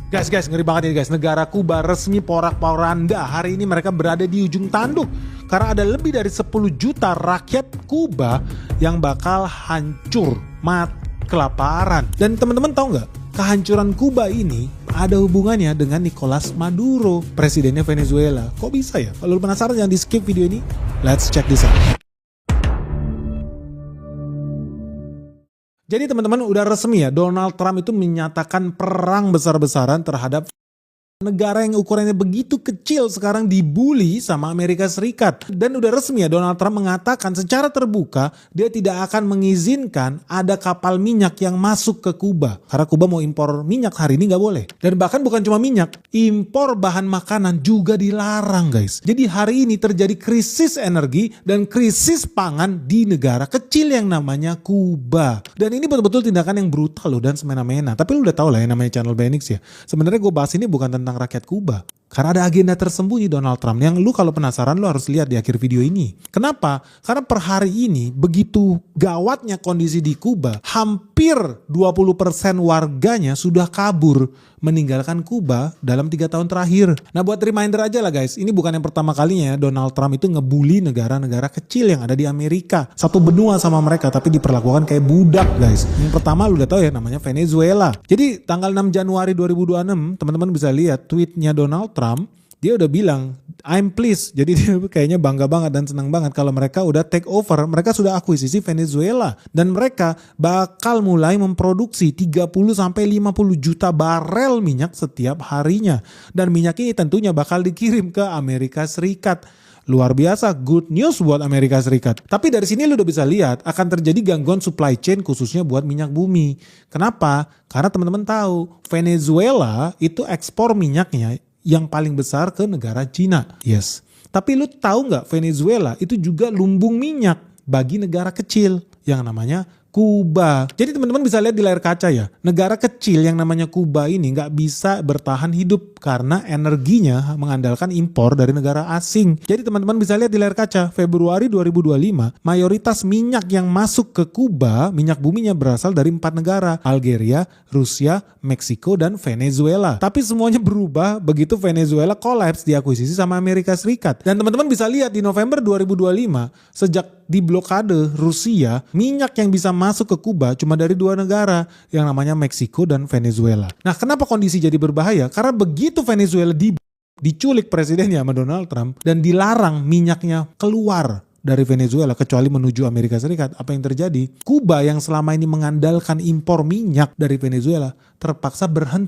Guys, ngeri banget ini guys. Negara Kuba resmi porak-poranda. Hari ini mereka berada di ujung tanduk. Karena ada lebih dari 10 juta rakyat Kuba yang bakal hancur, mati kelaparan. Dan teman-teman tahu nggak? Kehancuran Kuba ini ada hubungannya dengan Nicolas Maduro, presidennya Venezuela. Kok bisa ya? Kalau lu penasaran jangan di skip video ini. Let's check this out. Jadi teman-teman udah resmi ya, Donald Trump itu menyatakan perang besar-besaran terhadap negara yang ukurannya begitu kecil sekarang dibully sama Amerika Serikat. Dan udah resmi ya, Donald Trump mengatakan secara terbuka dia tidak akan mengizinkan ada kapal minyak yang masuk ke Kuba. Karena Kuba mau impor minyak hari ini nggak boleh. Dan bahkan bukan cuma minyak, impor bahan makanan juga dilarang guys. Jadi hari ini terjadi krisis energi dan krisis pangan di negara kecil yang namanya Kuba. Dan ini betul-betul tindakan yang brutal loh dan semena-mena. Tapi lu udah tau lah ya namanya channel Benix ya. Sebenarnya gue bahas ini bukan tentang rakyat Kuba. Karena ada agenda tersembunyi Donald Trump yang lu kalau penasaran lu harus lihat di akhir video ini. Kenapa? Karena per hari ini begitu gawatnya kondisi di Kuba, hampir 20% warganya sudah kabur meninggalkan Kuba dalam 3 tahun terakhir. Nah buat reminder aja lah guys, ini bukan yang pertama kalinya Donald Trump itu ngebully negara-negara kecil yang ada di Amerika. Satu benua sama mereka tapi diperlakukan kayak budak guys. Yang pertama lu udah tahu ya namanya Venezuela. Jadi tanggal 6 Januari 2026 teman-teman bisa lihat tweetnya Donald Trump. Dia udah bilang I'm pleased. Jadi dia kayaknya bangga banget dan senang banget kalau mereka udah take over. Mereka sudah akuisisi Venezuela. Dan mereka bakal mulai memproduksi 30-50 juta barel minyak setiap harinya. Dan minyak ini tentunya bakal dikirim ke Amerika Serikat. Luar biasa, good news buat Amerika Serikat. Tapi dari sini lu udah bisa lihat akan terjadi gangguan supply chain khususnya buat minyak bumi. Kenapa? Karena teman-teman tahu Venezuela itu ekspor minyaknya yang paling besar ke negara Cina. Yes. Tapi lu tahu nggak Venezuela itu juga lumbung minyak bagi negara kecil yang namanya Kuba. Jadi teman-teman bisa lihat di layar kaca ya, negara kecil yang namanya Kuba ini nggak bisa bertahan hidup karena energinya mengandalkan impor dari negara asing. Jadi teman-teman bisa lihat di layar kaca, Februari 2025, mayoritas minyak yang masuk ke Kuba, minyak buminya berasal dari 4 negara, Algeria, Rusia, Meksiko, dan Venezuela. Tapi semuanya berubah begitu Venezuela kolaps diakuisisi sama Amerika Serikat. Dan teman-teman bisa lihat di November 2025, sejak diblokade Rusia, minyak yang bisa masuk ke Kuba cuma dari 2 negara yang namanya Meksiko dan Venezuela. Nah kenapa kondisi jadi berbahaya? Karena begitu Venezuela diculik presidennya sama Donald Trump dan dilarang minyaknya keluar dari Venezuela kecuali menuju Amerika Serikat, apa yang terjadi? Kuba yang selama ini mengandalkan impor minyak dari Venezuela terpaksa berhenti